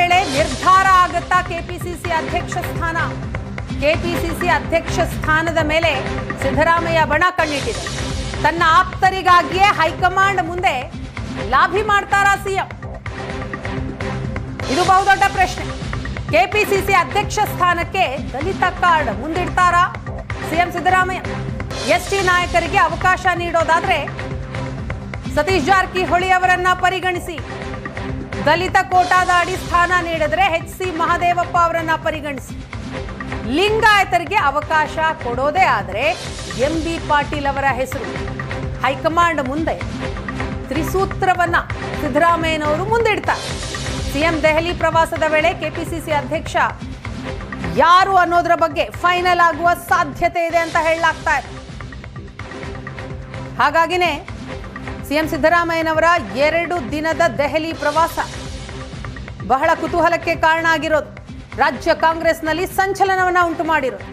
ವೇಳೆ ನಿರ್ಧಾರ ಆಗುತ್ತಾ ಕೆಪಿಸಿಸಿ ಅಧ್ಯಕ್ಷ ಸ್ಥಾನ? ಕೆಪಿಸಿಸಿ ಅಧ್ಯಕ್ಷ ಸ್ಥಾನದ ಮೇಲೆ ಸಿದ್ದರಾಮಯ್ಯ ಬಣ ಕಣ್ಣಿಟ್ಟಿದೆ. ತನ್ನ ಆಪ್ತರಿಗಾಗಿಯೇ ಹೈಕಮಾಂಡ್ ಮುಂದೆ ಲಾಭಿ ಮಾಡ್ತಾರಾ ಸಿಎಂ? ಇದು ಬಹುದೊಡ್ಡ ಪ್ರಶ್ನೆ. ಕೆಪಿಸಿಸಿ ಅಧ್ಯಕ್ಷ ಸ್ಥಾನಕ್ಕೆ ದಲಿತ ಕಾರ್ಡ್ ಮುಂದಿಡ್ತಾರಾ ಸಿಎಂ ಸಿದ್ದರಾಮಯ್ಯ? ಎಸ್ಟಿ ನಾಯಕರಿಗೆ ಅವಕಾಶ ನೀಡೋದಾದ್ರೆ ಸತೀಶ್ ಜಾರಕಿಹೊಳಿ ಅವರನ್ನ ಪರಿಗಣಿಸಿ, ದಲಿತ ಕೋಟಾದ ಅಡಿ ಸ್ಥಾನ ನೀಡಿದ್ರೆ HC ಮಹದೇವಪ್ಪ ಅವರನ್ನ ಪರಿಗಣಿಸಿ, ಲಿಂಗಾಯತರಿಗೆ ಅವಕಾಶ ಕೊಡೋದೇ ಆದ್ರೆ MB ಪಾಟೀಲ್ ಅವರ ಹೆಸರು ಹೈಕಮಾಂಡ್ ಮುಂದೆ ತ್ರಿಸೂತ್ರವನ್ನ ಸಿದ್ದರಾಮಯ್ಯನವರು ಮುಂದಿಡ್ತಾರೆ. ಸಿಎಂ ದೆಹಲಿ ಪ್ರವಾಸದ ವೇಳೆ ಕೆಪಿಸಿಸಿ ಅಧ್ಯಕ್ಷ ಯಾರು ಅನ್ನೋದರ ಬಗ್ಗೆ ಫೈನಲ್ ಆಗುವ ಸಾಧ್ಯತೆ ಇದೆ ಅಂತ ಹೇಳಲಾಗ್ತಾ ಇದೆ. ಹಾಗಾಗಿನೇ ಸಿಎಂ ಸಿದ್ದರಾಮಯ್ಯನವರ 2 ದಿನದ ದೆಹಲಿ ಪ್ರವಾಸ ಬಹಳ ಕುತೂಹಲಕ್ಕೆ ಕಾರಣ ಆಗಿರೋದು. ರಾಜ್ಯ ಕಾಂಗ್ರೆಸ್ನಲ್ಲಿ ಸಂಚಲನವನ್ನ ಉಂಟು ಮಾಡಿರೋದು.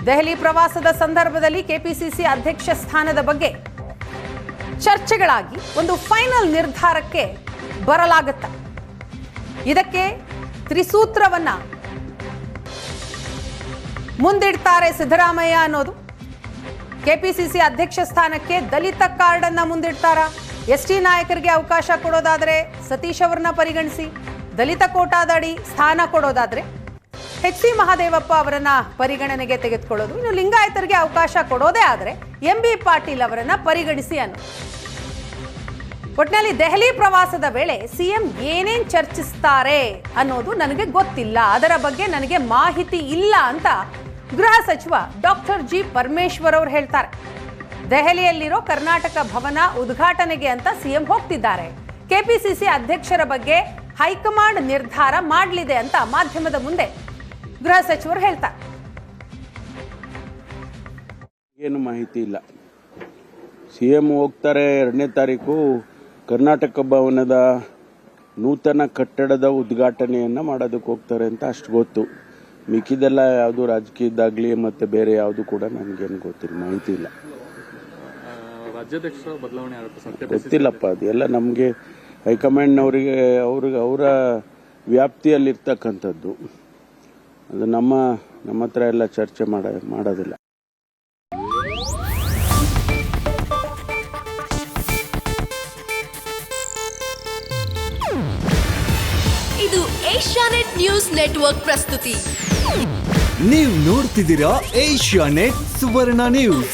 ದೆಹಲಿ ಪ್ರವಾಸದ ಸಂದರ್ಭದಲ್ಲಿ ಕೆಪಿಸಿಸಿ ಅಧ್ಯಕ್ಷ ಸ್ಥಾನದ ಬಗ್ಗೆ ಚರ್ಚೆಗಳಾಗಿ ಒಂದು ಫೈನಲ್ ನಿರ್ಧಾರಕ್ಕೆ ಬರಲಾಗುತ್ತ. ಇದಕ್ಕೆ ತ್ರಿಸೂತ್ರವನ್ನ ಮುಂದಿಡ್ತಾರೆ ಸಿದ್ದರಾಮಯ್ಯ ಅನ್ನೋದು. ಕೆಪಿಸಿಸಿ ಅಧ್ಯಕ್ಷ ಸ್ಥಾನಕ್ಕೆ ದಲಿತ ಕಾರ್ಡ್ ಅನ್ನ ಮುಂದಿಡ್ತಾರಾ? ಎಸ್ಟಿ ನಾಯಕರಿಗೆ ಅವಕಾಶ ಕೊಡೋದಾದ್ರೆ ಸತೀಶ್ ಅವರನ್ನ ಪರಿಗಣಿಸಿ, ದಲಿತ ಕೋಟಾದಡಿ ಸ್ಥಾನ ಕೊಡೋದಾದ್ರೆ HC ಮಹದೇವಪ್ಪ ಅವರನ್ನ ಪರಿಗಣನೆಗೆ ತೆಗೆದುಕೊಳ್ಳೋದು, ಇನ್ನು ಲಿಂಗಾಯತರಿಗೆ ಅವಕಾಶ ಕೊಡೋದೇ ಆದ್ರೆ MB ಪಾಟೀಲ್ ಅವರನ್ನ ಪರಿಗಣಿಸಿ ಅನ್ನೋ. ಒಟ್ಟಿನಲ್ಲಿ ದೆಹಲಿ ಪ್ರವಾಸದ ವೇಳೆ ಸಿಎಂ ಏನೇನ್ ಚರ್ಚಿಸ್ತಾರೆ ಅನ್ನೋದು ನನಗೆ ಗೊತ್ತಿಲ್ಲ, ಅದರ ಬಗ್ಗೆ ನನಗೆ ಮಾಹಿತಿ ಇಲ್ಲ ಅಂತ ಗೃಹ ಸಚಿವ ಡಾಕ್ಟರ್ G ಪರಮೇಶ್ವರ್ ಅವರು ಹೇಳ್ತಾರೆ. ದೆಹಲಿಯಲ್ಲಿರೋ ಕರ್ನಾಟಕ ಭವನ ಉದ್ಘಾಟನೆಗೆ ಅಂತ ಸಿಎಂ ಹೋಗ್ತಿದ್ದಾರೆ. ಕೆಪಿಸಿಸಿ ಅಧ್ಯಕ್ಷರ ಬಗ್ಗೆ ಹೈಕಮಾಂಡ್ ನಿರ್ಧಾರ ಮಾಡಲಿದೆ ಅಂತ ಮಾಧ್ಯಮದ ಮುಂದೆ ಗೃಹ ಸಚಿವರು ಹೇಳ್ತಾರೆ. ಏನು ಮಾಹಿತಿ ಇಲ್ಲ. ಸಿಎಂ ಹೋಗ್ತಾರೆ 2ನೇ ತಾರೀಕು ಕರ್ನಾಟಕ ಭವನದ ನೂತನ ಕಟ್ಟಡದ ಉದ್ಘಾಟನೆಯನ್ನ ಮಾಡೋದಕ್ಕೆ ಹೋಗ್ತಾರೆ ಅಂತ ಅಷ್ಟು ಗೊತ್ತು. ಮಿಕ್ಕಿದೆಲ್ಲ ಯಾವುದು ರಾಜಕೀಯದಾಗ್ಲಿ ಮತ್ತೆ ಬೇರೆ ಯಾವುದು ಕೂಡ ನನಗೇನು ಗೊತ್ತಿಲ್ಲ, ಮಾಹಿತಿ ಇಲ್ಲ. ರಾಜ್ಯಾಧ್ಯಕ್ಷ ಬದಲಾವಣೆ ಗೊತ್ತಿಲ್ಲಪ್ಪ, ಅದೆಲ್ಲ ನಮಗೆ ಹೈಕಮಾಂಡ್ನವರಿಗೆ ಅವರ ವ್ಯಾಪ್ತಿಯಲ್ಲಿರ್ತಕ್ಕಂಥದ್ದು. ಅದು ನಮ್ಮ ಹತ್ರ ಎಲ್ಲ ಚರ್ಚೆ ಮಾಡೋದಿಲ್ಲ. ಇದು ಏಷ್ಯಾನೆಟ್ ನ್ಯೂಸ್ ನೆಟ್ವರ್ಕ್ ಪ್ರಸ್ತುತಿ. ನೀವು ನೋಡ್ತಿದ್ದೀರಾ ಏಷ್ಯಾನೆಟ್ ಸುವರ್ಣ ನ್ಯೂಸ್.